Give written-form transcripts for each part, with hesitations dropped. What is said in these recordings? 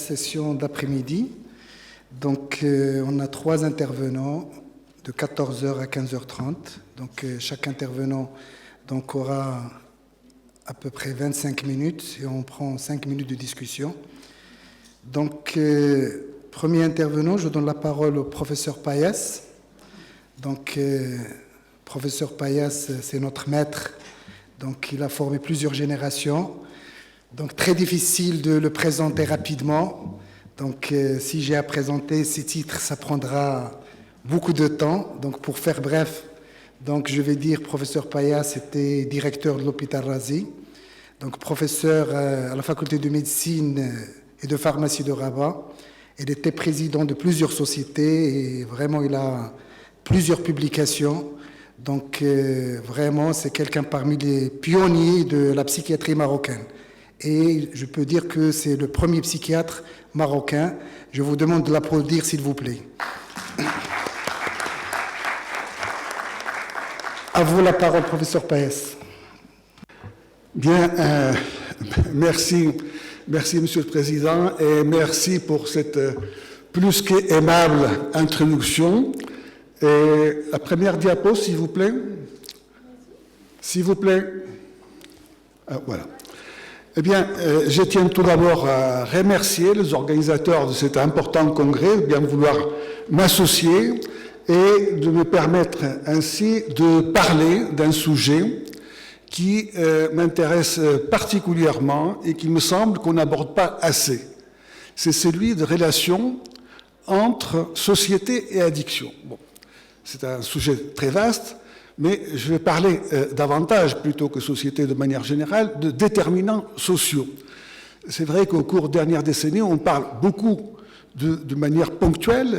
session d'après-midi. Donc, on a 3 intervenants de 14 h à 15 h 30. Donc, chaque intervenant aura à peu près 25 minutes et on prend 5 minutes de discussion. Donc, premier intervenant, je donne la parole au professeur Payas. Donc, professeur Payas, c'est notre maître. Donc, il a formé plusieurs générations. Donc, très difficile de le présenter rapidement. Donc, si j'ai à présenter ces titres, ça prendra beaucoup de temps. Donc, pour faire bref, donc, je vais dire professeur Payas était directeur de l'hôpital Razi. Donc, professeur à la faculté de médecine et de pharmacie de Rabat. Il était président de plusieurs sociétés et vraiment, il a plusieurs publications. Donc, vraiment, c'est quelqu'un parmi les pionniers de la psychiatrie marocaine. Et je peux dire que c'est le premier psychiatre marocain. Je vous demande de l'applaudir, s'il vous plaît. À vous la parole, professeur Payas. Bien, merci, Monsieur le Président, et merci pour cette plus qu'aimable introduction. Et la première diapo, s'il vous plaît. S'il vous plaît. Ah, voilà. Eh bien, je tiens tout d'abord à remercier les organisateurs de cet important congrès de bien vouloir m'associer et de me permettre ainsi de parler d'un sujet qui m'intéresse particulièrement et qui me semble qu'on n'aborde pas assez. C'est celui de relations entre société et addiction. Bon, c'est un sujet très vaste, mais je vais parler davantage, plutôt que société de manière générale, de déterminants sociaux. C'est vrai qu'au cours des dernières décennies, on parle beaucoup de manière ponctuelle,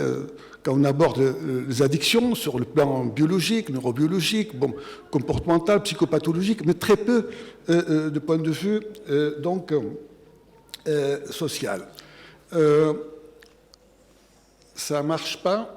quand on aborde les addictions sur le plan biologique, neurobiologique, bon, comportemental, psychopathologique, mais très peu de point de vue social. Ça ne marche pas.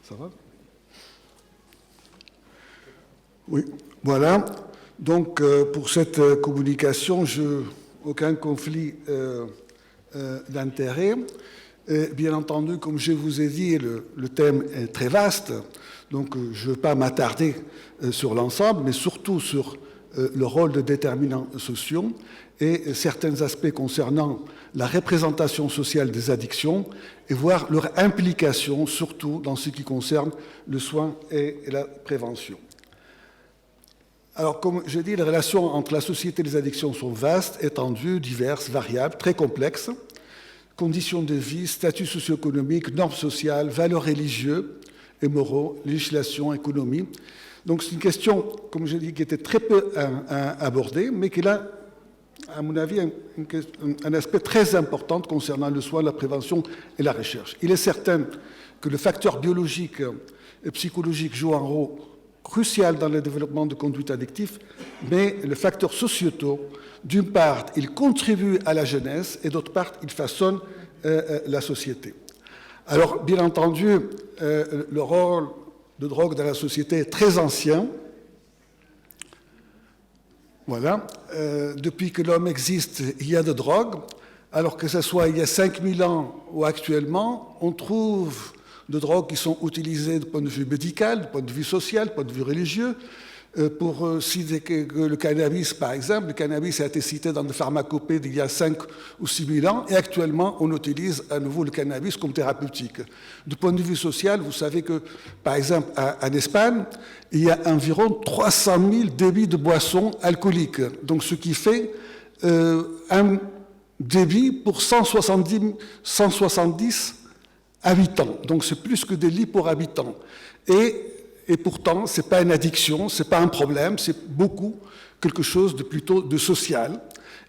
Ça va ? Oui, voilà. Donc, pour cette communication, aucun conflit d'intérêt. Bien entendu, comme je vous ai dit, le thème est très vaste, donc je ne veux pas m'attarder sur l'ensemble, mais surtout sur le rôle de déterminants sociaux et certains aspects concernant la représentation sociale des addictions et voir leur implication, surtout dans ce qui concerne le soin et la prévention. Alors, comme je dis, les relations entre la société et les addictions sont vastes, étendues, diverses, variables, très complexes. Conditions de vie, statut socio-économique, normes sociales, valeurs religieuses et moraux, législation, économie. Donc, c'est une question, comme je dis, qui était très peu abordée, mais qui a, à mon avis, un aspect très important concernant le soin, la prévention et la recherche. Il est certain que le facteur biologique et psychologique joue un rôle crucial dans le développement de conduites addictives, mais le facteur sociétal, d'une part, il contribue à la jeunesse et d'autre part, il façonne la société. Alors, bien entendu, le rôle de drogue dans la société est très ancien. Voilà. Depuis que l'homme existe, il y a de drogue, alors que ce soit il y a 5000 ans ou actuellement, on trouve de drogues qui sont utilisées du point de vue médical, du point de vue social, du point de vue religieux. Pour citer que le cannabis, par exemple, le cannabis a été cité dans des pharmacopées d'il y a 5 ou 6 000 ans, et actuellement, on utilise à nouveau le cannabis comme thérapeutique. Du point de vue social, vous savez que, par exemple, en Espagne, il y a environ 300 000 débits de boissons alcooliques, donc ce qui fait un débit pour 170 habitants. Donc c'est plus que des lits pour habitants. Et pourtant, ce n'est pas une addiction, ce n'est pas un problème, c'est beaucoup quelque chose de plutôt de social.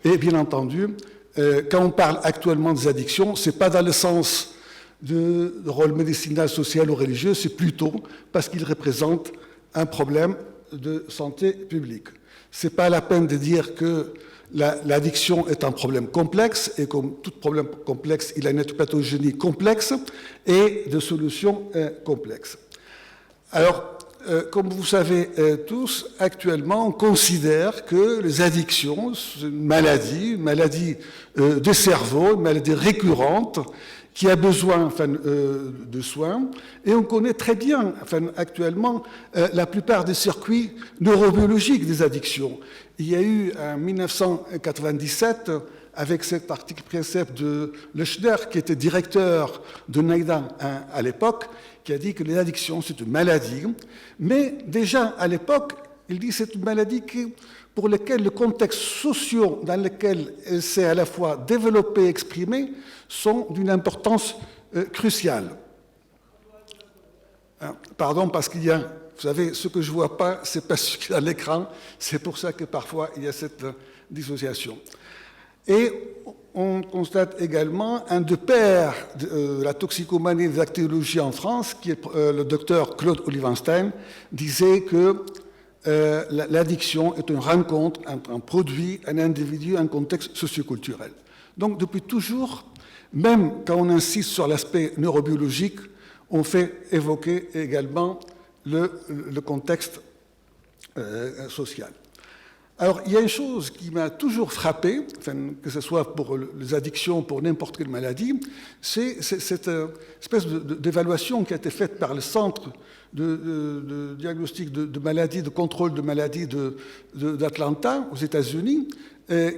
Et bien entendu, quand on parle actuellement des addictions, ce n'est pas dans le sens de rôle médicinal, social ou religieux, c'est plutôt parce qu'ils représentent un problème de santé publique. Ce n'est pas la peine de dire que l'addiction est un problème complexe, et comme tout problème complexe, il a une pathogénie complexe et de solutions complexes. Alors, comme vous savez tous, actuellement, on considère que les addictions, c'est une maladie des cerveaux, une maladie récurrente, qui a besoin de soins, et on connaît très bien actuellement la plupart des circuits neurobiologiques des addictions. Il y a eu en 1997, avec cet article précepte de Lechner, qui était directeur de NIDA à l'époque, qui a dit que les addictions, c'est une maladie, mais déjà à l'époque, il dit que c'est une maladie pour laquelle le contexte social dans lequel elle s'est à la fois développée et exprimée sont d'une importance cruciale. Pardon, parce qu'il y a, vous savez, ce que je ne vois pas, ce n'est pas ce qui est à l'écran, c'est pour ça que parfois il y a cette dissociation. Et on constate également un de père de la toxicomanie et de l'actéologie en France, qui est le docteur Claude Olivenstein, disait que l'addiction est une rencontre entre un produit, un individu, un contexte socioculturel. Donc depuis toujours, même quand on insiste sur l'aspect neurobiologique, on fait évoquer également le contexte social. Alors, il y a une chose qui m'a toujours frappé, que ce soit pour les addictions, pour n'importe quelle maladie, c'est cette espèce d'évaluation qui a été faite par le Centre de diagnostic de maladies, de contrôle de maladies d'Atlanta, aux États-Unis,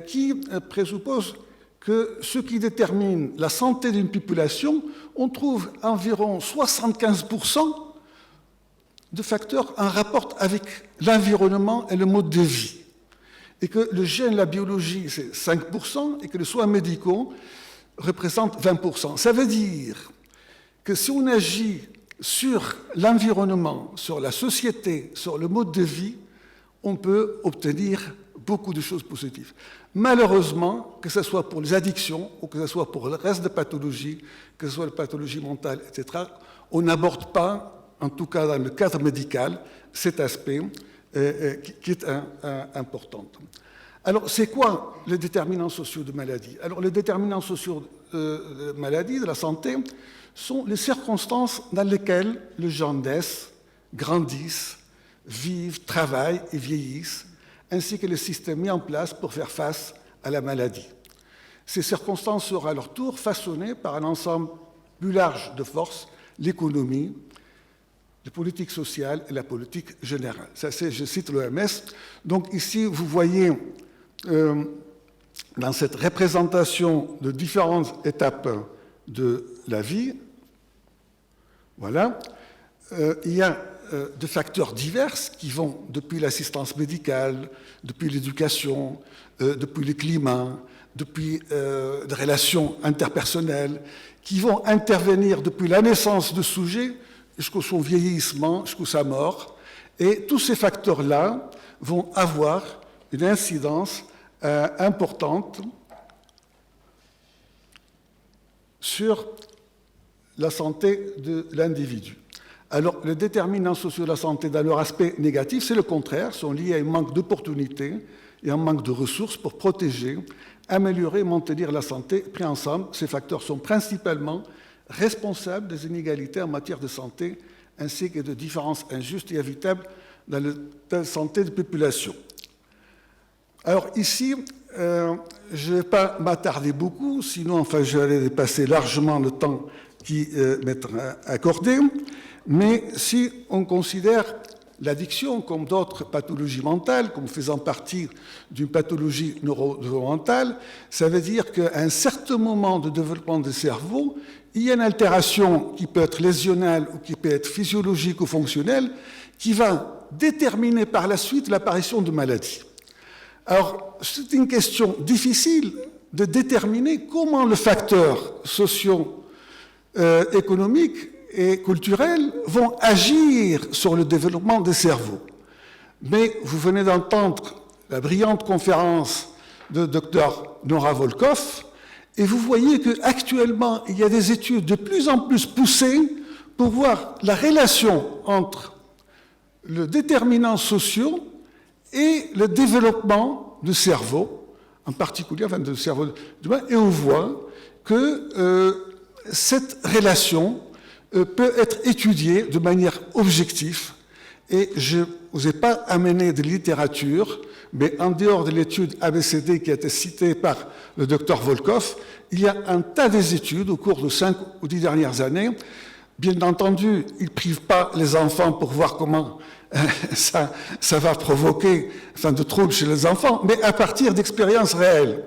qui présuppose que ce qui détermine la santé d'une population, on trouve environ 75% de facteurs en rapport avec l'environnement et le mode de vie. Et que le gène, la biologie, c'est 5%, et que les soins médicaux représentent 20%. Ça veut dire que si on agit sur l'environnement, sur la société, sur le mode de vie, on peut obtenir beaucoup de choses positives. Malheureusement, que ce soit pour les addictions, ou que ce soit pour le reste des pathologies, que ce soit les pathologies mentales, etc., on n'aborde pas, en tout cas dans le cadre médical, cet aspect qui est important. Alors, c'est quoi les déterminants sociaux de maladie? Alors, les déterminants sociaux de maladie, de la santé, sont les circonstances dans lesquelles les gens naissent, grandissent, vivent, travaillent et vieillissent, ainsi que les systèmes mis en place pour faire face à la maladie. Ces circonstances seront à leur tour façonnées par un ensemble plus large de forces, l'économie, la politique sociale et la politique générale. Ça, c'est, je cite l'OMS. Donc ici, vous voyez, dans cette représentation de différentes étapes de la vie, voilà, il y a de facteurs divers qui vont depuis l'assistance médicale, depuis l'éducation, depuis le climat, depuis des relations interpersonnelles, qui vont intervenir depuis la naissance du sujet jusqu'au son vieillissement, jusqu'à sa mort. Et tous ces facteurs-là vont avoir une incidence importante sur la santé de l'individu. Alors, les déterminants sociaux de la santé dans leur aspect négatif, c'est le contraire, sont liés à un manque d'opportunités et un manque de ressources pour protéger, améliorer et maintenir la santé. Pris ensemble, ces facteurs sont principalement responsables des inégalités en matière de santé, ainsi que de différences injustes et évitables dans la santé des populations. Alors ici, je ne vais pas m'attarder beaucoup, sinon je vais dépasser largement le temps qui m'est accordé, mais si on considère l'addiction comme d'autres pathologies mentales, comme faisant partie d'une pathologie neuromentale, ça veut dire qu'à un certain moment de développement du cerveau, il y a une altération qui peut être lésionnelle ou qui peut être physiologique ou fonctionnelle, qui va déterminer par la suite l'apparition de maladies. Alors, c'est une question difficile de déterminer comment le facteur socio-économique et culturels vont agir sur le développement des cerveaux. Mais vous venez d'entendre la brillante conférence de Dr Nora Volkow, Et vous voyez qu'actuellement, il y a des études de plus en plus poussées pour voir la relation entre le déterminant social et le développement du cerveau, en particulier, enfin, du cerveau humain, et on voit que cette relation peut être étudiée de manière objective. Et je ne vous ai pas amené de littérature, mais en dehors de l'étude ABCD qui a été citée par le docteur Volkoff, il y a un tas d'études au cours de 5 ou 10 dernières années. Bien entendu, ils ne privent pas les enfants pour voir comment ça va provoquer de troubles chez les enfants, mais à partir d'expériences réelles.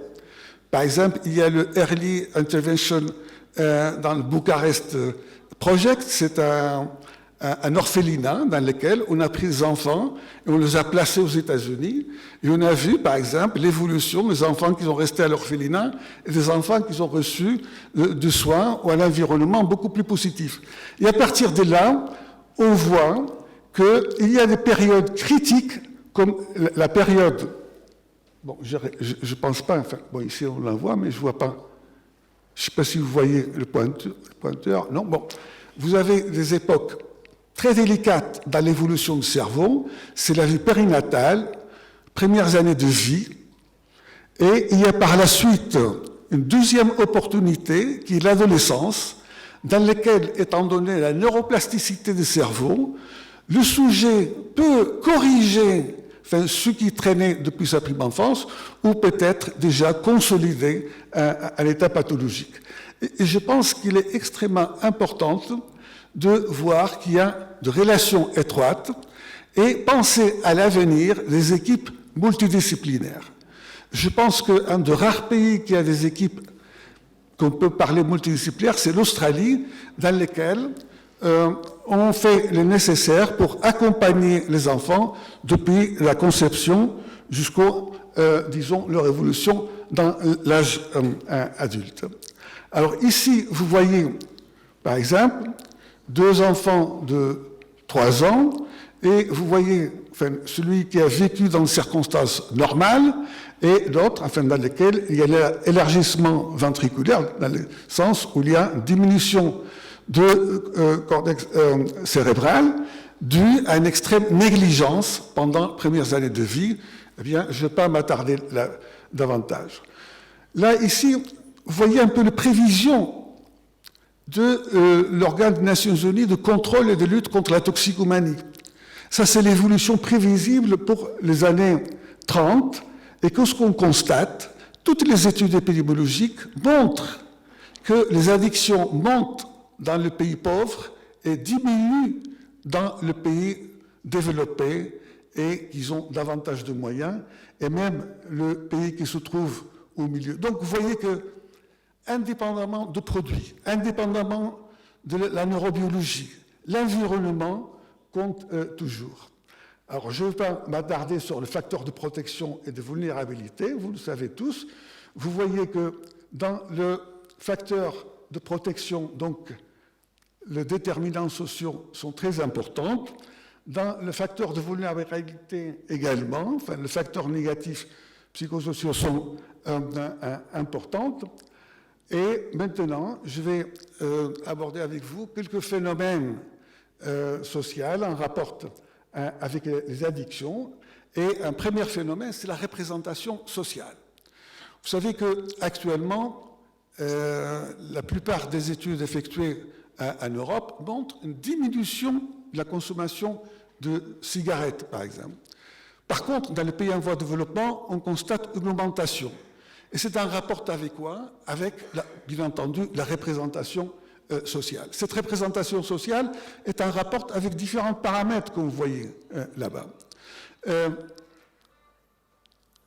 Par exemple, il y a le Early Intervention dans le Bucharest Project, c'est un orphelinat dans lequel on a pris des enfants et on les a placés aux États-Unis. Et on a vu, par exemple, l'évolution des enfants qui sont restés à l'orphelinat et des enfants qui ont reçu du soin ou un environnement beaucoup plus positif. Et à partir de là, on voit qu'il y a des périodes critiques, comme la période... Bon, je ne pense pas, enfin, bon, ici on la voit, mais je ne vois pas. Je ne sais pas si vous voyez le pointeur. Non, bon. Vous avez des époques très délicates dans l'évolution du cerveau. C'est la vie périnatale, premières années de vie. Et il y a par la suite une deuxième opportunité, qui est l'adolescence, dans laquelle, étant donné la neuroplasticité du cerveau, le sujet peut corriger ce qui traînait depuis sa prime enfance, ou peut-être déjà consolidé à l'état pathologique. Et je pense qu'il est extrêmement important de voir qu'il y a de relations étroites et penser à l'avenir des équipes multidisciplinaires. Je pense qu'un des rares pays qui a des équipes qu'on peut parler multidisciplinaires, c'est l'Australie, dans lesquelles on fait le nécessaire pour accompagner les enfants depuis la conception jusqu'au, disons, leur évolution dans l'âge adulte. Alors ici, vous voyez, par exemple, 2 enfants de 3 ans, et vous voyez celui qui a vécu dans des circonstances normales, et l'autre, dans lesquelles il y a l'élargissement ventriculaire, dans le sens où il y a une diminution de cortex cérébral due à une extrême négligence pendant les premières années de vie. Eh bien, je ne vais pas m'attarder là davantage. Là, ici, vous voyez un peu les prévisions de l'organe des Nations Unies de contrôle et de lutte contre la toxicomanie. Ça, c'est l'évolution prévisible pour les années 30, et que ce qu'on constate, toutes les études épidémiologiques montrent que les addictions montent dans le pays pauvre et diminuent dans le pays développé et qu'ils ont davantage de moyens, et même le pays qui se trouve au milieu. Donc vous voyez que, indépendamment de produits, indépendamment de la neurobiologie, l'environnement compte toujours. Alors je ne vais pas m'attarder sur le facteur de protection et de vulnérabilité, vous le savez tous. Vous voyez que dans le facteur de protection, donc, les déterminants sociaux sont très importants. Dans le facteur de vulnérabilité également, les facteurs négatifs psychosociaux sont importants. Et maintenant, je vais aborder avec vous quelques phénomènes sociaux en rapport avec les addictions. Et un premier phénomène, c'est la représentation sociale. Vous savez qu'actuellement, la plupart des études effectuées en Europe montrent une diminution de la consommation de cigarettes, par exemple. Par contre, dans les pays en voie de développement, on constate une augmentation. Et c'est en rapport avec quoi? Avec, bien entendu, la représentation sociale. Cette représentation sociale est en rapport avec différents paramètres que vous voyez là-bas.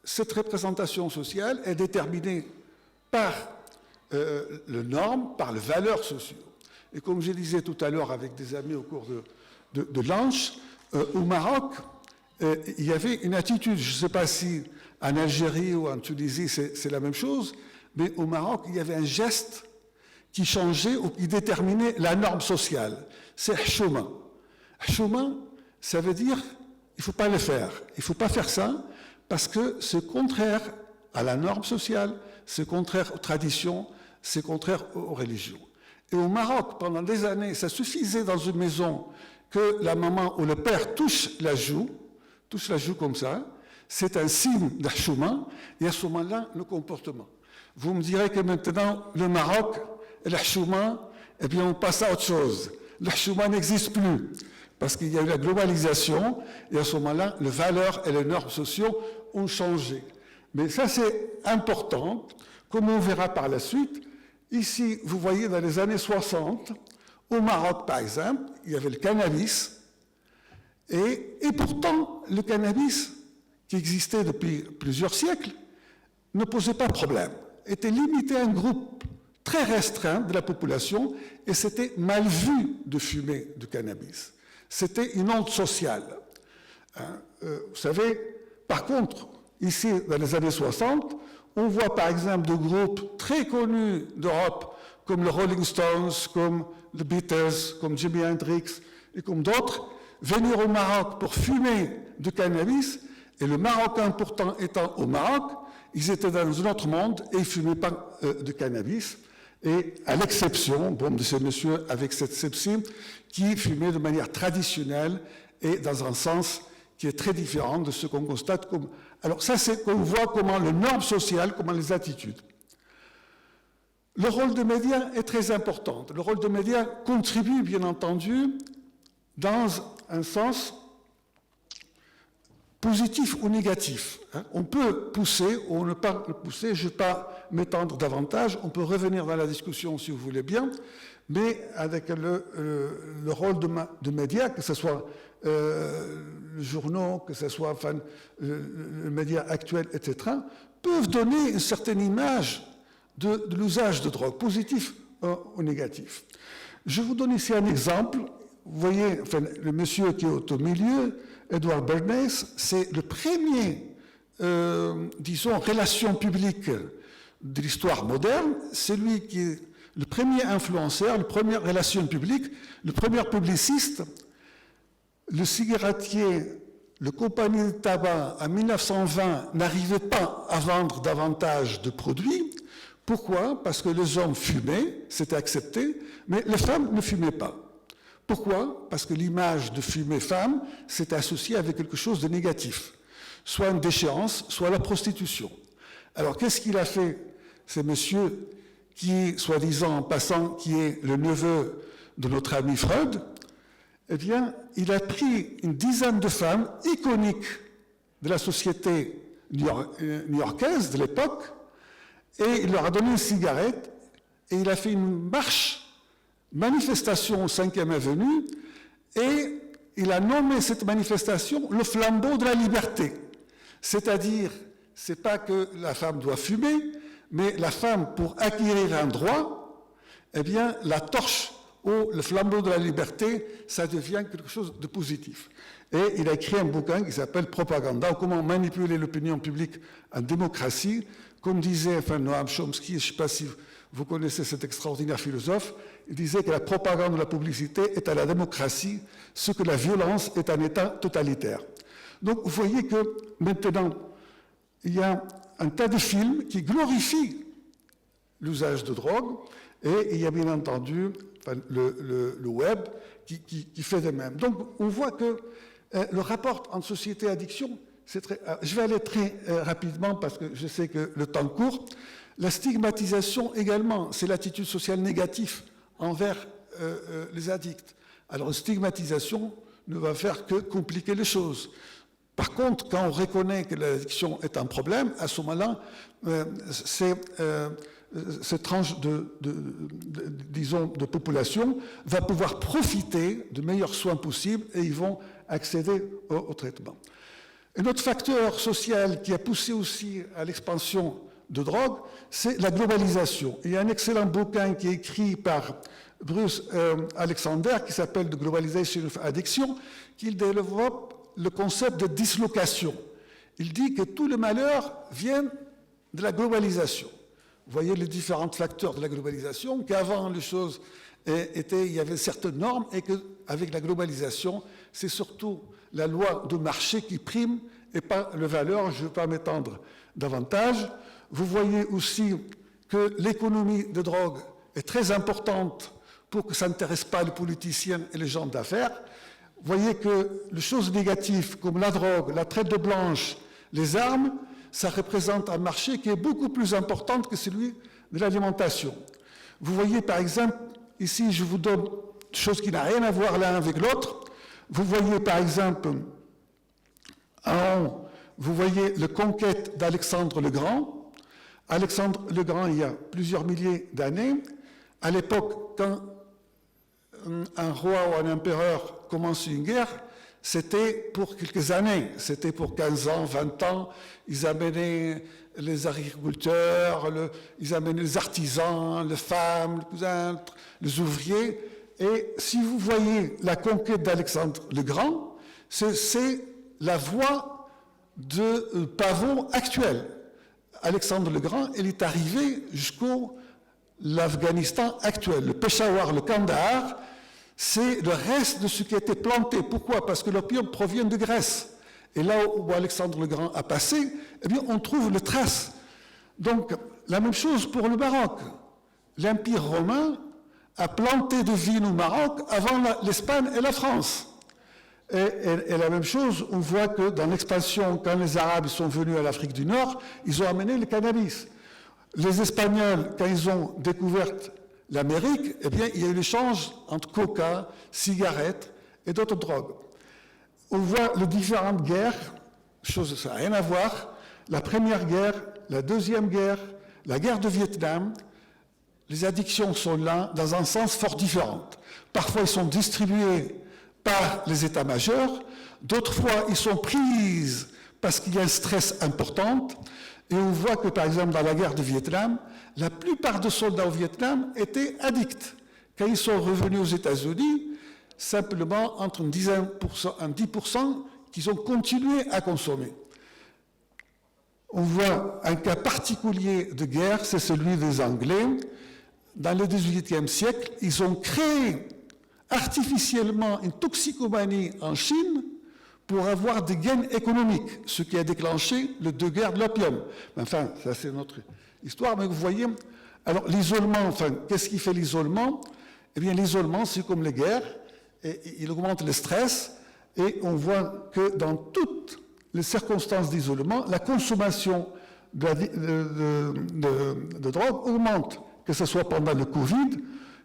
Cette représentation sociale est déterminée par les normes, par les valeurs sociales. Et comme je disais tout à l'heure avec des amis au cours de lunch, au Maroc, il y avait une attitude, je ne sais pas si en Algérie ou en Tunisie c'est la même chose, mais au Maroc, il y avait un geste qui changeait ou qui déterminait la norme sociale. C'est chouma. Chouma, ça veut dire il ne faut pas le faire. Il ne faut pas faire ça parce que c'est contraire à la norme sociale, c'est contraire aux traditions, c'est contraire aux religions. Et au Maroc, pendant des années, ça suffisait dans une maison que la maman ou le père touche la joue comme ça, c'est un signe d'achouement, et à ce moment-là, le comportement. Vous me direz que maintenant, le Maroc, l'achouement, eh bien, on passe à autre chose. L'achouement n'existe plus, parce qu'il y a eu la globalisation, et à ce moment-là, les valeurs et les normes sociaux ont changé. Mais ça, c'est important, comme on verra par la suite. Ici, vous voyez, dans les années 60, au Maroc, par exemple, il y avait le cannabis, et pourtant, le cannabis, qui existait depuis plusieurs siècles, ne posait pas de problème, était limité à un groupe très restreint de la population, et c'était mal vu de fumer du cannabis. C'était une honte sociale. Vous savez, par contre, ici, dans les années 60, on voit par exemple des groupes très connus d'Europe, comme le Rolling Stones, comme les Beatles, comme Jimi Hendrix, et comme d'autres, venir au Maroc pour fumer du cannabis, et le Marocain pourtant étant au Maroc, ils étaient dans un autre monde et ils ne fumaient pas de cannabis. Et à l'exception de ce monsieur avec cette sepsie qui fumait de manière traditionnelle et dans un sens qui est très différent de ce qu'on constate comme... Alors ça, c'est qu'on voit comment les normes sociales, comment les attitudes. Le rôle des médias est très important. Le rôle des médias contribue, bien entendu, dans un sens positif ou négatif. On peut pousser ou ne pas pousser, je ne vais pas m'étendre davantage, on peut revenir dans la discussion si vous voulez bien, mais avec le rôle de médias, que ce soit les journaux, que ce soit le média actuel, etc., peuvent donner une certaine image de l'usage de drogue, positif ou négatif. Je vous donne ici un exemple. Vous voyez, le monsieur qui est au milieu, Edward Bernays, c'est le premier, disons, relation publique de l'histoire moderne. C'est lui qui est le premier influenceur, le premier relation publique, le premier publiciste. Le cigarettier, le compagnie de tabac, en 1920, n'arrivait pas à vendre davantage de produits. Pourquoi? Parce que les hommes fumaient, c'était accepté, mais les femmes ne fumaient pas. Pourquoi? Parce que l'image de fumer femme s'est associée avec quelque chose de négatif, soit une déchéance, soit la prostitution. Alors qu'est-ce qu'il a fait, ce monsieur qui, soi-disant en passant, qui est le neveu de notre ami Freud? Eh bien, il a pris une dizaine de femmes iconiques de la société new-yorkaise de l'époque et il leur a donné une cigarette et il a fait une manifestation au 5e avenue, et il a nommé cette manifestation le flambeau de la liberté. C'est-à-dire, c'est pas que la femme doit fumer, mais la femme, pour acquérir un droit, eh bien, la torche ou le flambeau de la liberté, ça devient quelque chose de positif. Et il a écrit un bouquin qui s'appelle Propaganda, comment manipuler l'opinion publique en démocratie. Comme disait Noam Chomsky, je ne sais pas si vous connaissez cet extraordinaire philosophe, il disait que la propagande de la publicité est à la démocratie ce que la violence est à un État totalitaire. Donc vous voyez que maintenant, il y a un tas de films qui glorifient l'usage de drogue, et il y a bien entendu le web qui fait de même. Donc on voit que le rapport entre société et addiction, c'est très... Je vais aller très rapidement parce que je sais que le temps court. La stigmatisation également, c'est l'attitude sociale négative envers les addicts. Alors, la stigmatisation ne va faire que compliquer les choses. Par contre, quand on reconnaît que l'addiction est un problème, à ce moment-là, cette tranche de population va pouvoir profiter de meilleurs soins possibles et ils vont accéder au traitement. Un autre facteur social qui a poussé aussi à l'expansion de drogue, c'est la globalisation. Il y a un excellent bouquin qui est écrit par Bruce Alexander qui s'appelle The Globalization of Addiction, qui développe le concept de dislocation. Il dit que tous les malheurs viennent de la globalisation. Vous voyez les différents facteurs de la globalisation, qu'avant les choses il y avait certaines normes et qu'avec la globalisation, c'est surtout la loi de marché qui prime et pas le valeur. Je ne veux pas m'étendre davantage. Vous voyez aussi que l'économie de drogue est très importante pour que ça n'intéresse pas les politiciens et les gens d'affaires. Vous voyez que les choses négatives comme la drogue, la traite de blanche, les armes, ça représente un marché qui est beaucoup plus important que celui de l'alimentation. Vous voyez par exemple, ici je vous donne des choses qui n'ont rien à voir l'un avec l'autre. Vous voyez par exemple, en haut, vous voyez la conquête d'Alexandre le Grand. Alexandre le Grand, il y a plusieurs milliers d'années, à l'époque, quand un roi ou un empereur commence une guerre, c'était pour quelques années, c'était pour 15 ans, 20 ans, ils amenaient les agriculteurs, ils amenaient les artisans, les femmes, les ouvriers, et si vous voyez la conquête d'Alexandre le Grand, c'est la voie de Pavon actuel. Alexandre le Grand, il est arrivé jusqu'au l'Afghanistan actuel. Le Peshawar, le Kandahar, c'est le reste de ce qui a été planté. Pourquoi? Parce que l'opium provient de Grèce. Et là où Alexandre le Grand a passé, eh bien, on trouve les traces. Donc, la même chose pour le Maroc. L'Empire romain a planté de vignes au Maroc avant l'Espagne et la France. Et la même chose, on voit que dans l'expansion, quand les Arabes sont venus à l'Afrique du Nord, ils ont amené le cannabis. Les Espagnols, quand ils ont découvert l'Amérique, eh bien, il y a eu l'échange entre coca, cigarettes et d'autres drogues. On voit les différentes guerres, choses ça n'a rien à voir. La première guerre, la deuxième guerre, la guerre de Vietnam, les addictions sont là dans un sens fort différent. Parfois, ils sont distribués par les états-majors, d'autres fois, ils sont prises parce qu'il y a un stress important. Et on voit que, par exemple, dans la guerre de Vietnam, la plupart des soldats au Vietnam étaient addicts. Quand ils sont revenus aux États-Unis, simplement entre 10% qu'ils ont continué à consommer. On voit un cas particulier de guerre, c'est celui des Anglais. Dans le XVIIIe siècle, ils ont créé artificiellement une toxicomanie en Chine pour avoir des gains économiques, ce qui a déclenché les deux guerres de l'opium. Enfin, ça c'est notre histoire, mais vous voyez, alors l'isolement, enfin, qu'est-ce qui fait l'isolement? Eh bien, l'isolement, c'est comme les guerres, et il augmente le stress, et on voit que dans toutes les circonstances d'isolement, la consommation de drogue augmente, que ce soit pendant le Covid,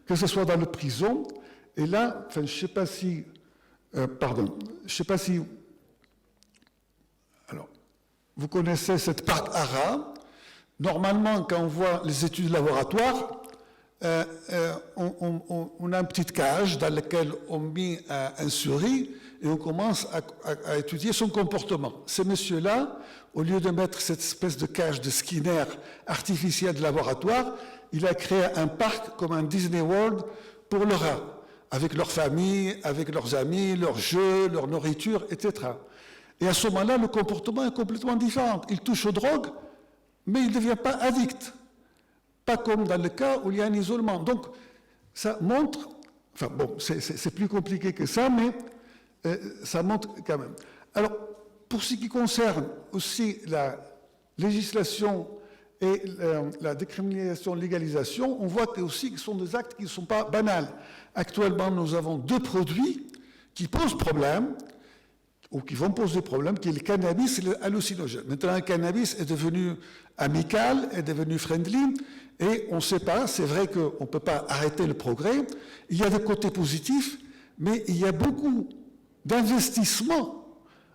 que ce soit dans les prisons, et là, enfin, je ne sais pas si... Alors, vous connaissez cette parc ARA. Normalement, quand on voit les études de laboratoire, on a une petite cage dans laquelle on met un souris et on commence à étudier son comportement. Ce monsieur-là, au lieu de mettre cette espèce de cage de Skinner artificielle de laboratoire, il a créé un parc comme un Disney World pour le rat, avec leur famille, avec leurs amis, leurs jeux, leur nourriture, etc. Et à ce moment-là, le comportement est complètement différent. Il touche aux drogues, mais il ne devient pas addict. Pas comme dans le cas où il y a un isolement. Donc, ça montre, enfin bon, c'est plus compliqué que ça, mais ça montre quand même. Alors, pour ce qui concerne aussi la législation et la décriminalisation, légalisation, on voit aussi que ce sont des actes qui ne sont pas banals. Actuellement, nous avons deux produits qui posent problème, ou qui vont poser problème, qui est le cannabis et l'hallucinogène. Maintenant, le cannabis est devenu amical, est devenu friendly, et on ne sait pas, c'est vrai qu'on ne peut pas arrêter le progrès. Il y a des côtés positifs, mais il y a beaucoup d'investissements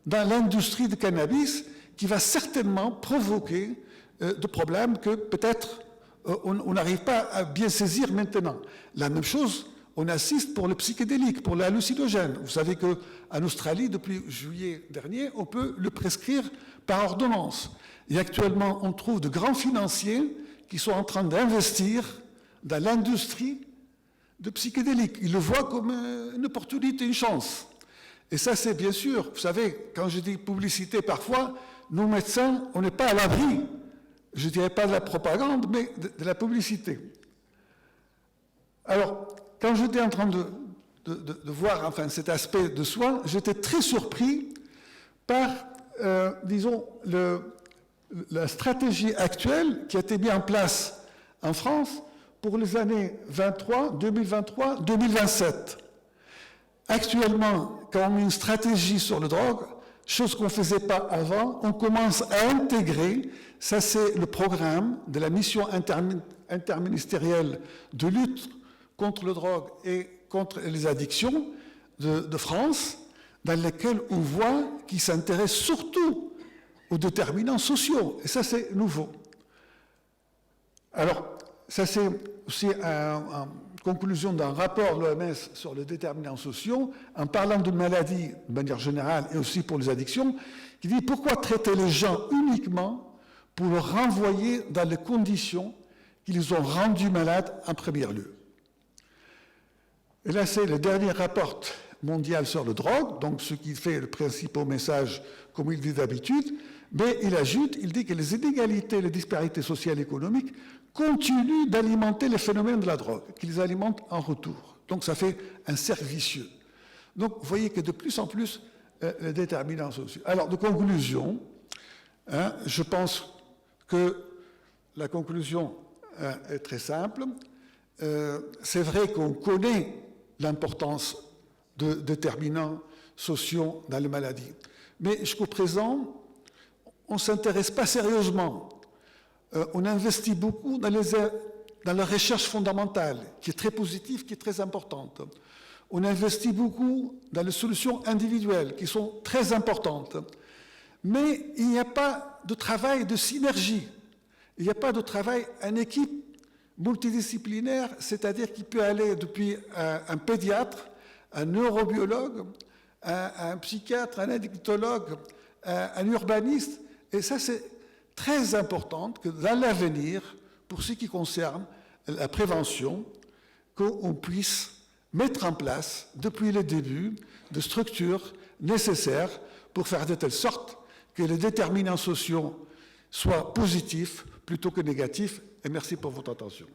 dans l'industrie du cannabis qui va certainement provoquer de problèmes que peut-être on n'arrive pas à bien saisir maintenant. La même chose, on assiste pour le psychédélique, pour l'hallucinogène. Vous savez qu'en Australie, depuis juillet dernier, on peut le prescrire par ordonnance. Et actuellement, on trouve de grands financiers qui sont en train d'investir dans l'industrie de psychédéliques. Ils le voient comme une opportunité, une chance. Et ça, c'est bien sûr, vous savez, quand je dis publicité, parfois, nous médecins, on n'est pas à l'abri, je ne dirais pas de la propagande, mais de la publicité. Alors, quand j'étais en train de voir enfin, cet aspect de soins, j'étais très surpris par, disons, la stratégie actuelle qui a été mise en place en France pour les années 2023, 2027. Actuellement, quand on met une stratégie sur le drogue, chose qu'on ne faisait pas avant, on commence à intégrer, ça c'est le programme de la mission interministérielle de lutte contre le drogue et contre les addictions de France, dans lequel on voit qu'il s'intéresse surtout aux déterminants sociaux. Et ça, c'est nouveau. Alors, ça, c'est aussi en conclusion d'un rapport de l'OMS sur les déterminants sociaux, en parlant d'une maladie de manière générale et aussi pour les addictions, qui dit pourquoi traiter les gens uniquement pour les renvoyer dans les conditions qui les ont rendus malades en premier lieu. Et là, c'est le dernier rapport mondial sur le drogue, donc ce qui fait le principal message, comme il dit d'habitude, mais il ajoute, il dit que les inégalités, les disparités sociales et économiques continuent d'alimenter les phénomènes de la drogue, qu'ils alimentent en retour. Donc ça fait un cercle vicieux. Donc vous voyez que de plus en plus, les déterminants sociaux. Alors, de conclusion, hein, je pense que la conclusion est très simple. C'est vrai qu'on connaît l'importance de déterminants sociaux dans les maladies. Mais jusqu'au présent, on ne s'intéresse pas sérieusement. On investit beaucoup dans la recherche fondamentale, qui est très positive, qui est très importante. On investit beaucoup dans les solutions individuelles, qui sont très importantes. Mais il n'y a pas de travail de synergie. Il n'y a pas de travail en équipe multidisciplinaire, c'est-à-dire qui peut aller depuis un pédiatre, un neurobiologue, un psychiatre, un addictologue, un urbaniste. Et ça, c'est très important que dans l'avenir, pour ce qui concerne la prévention, qu'on puisse mettre en place, depuis le début, des structures nécessaires pour faire de telle sorte que les déterminants sociaux soient positifs plutôt que négatifs. Et merci pour votre attention.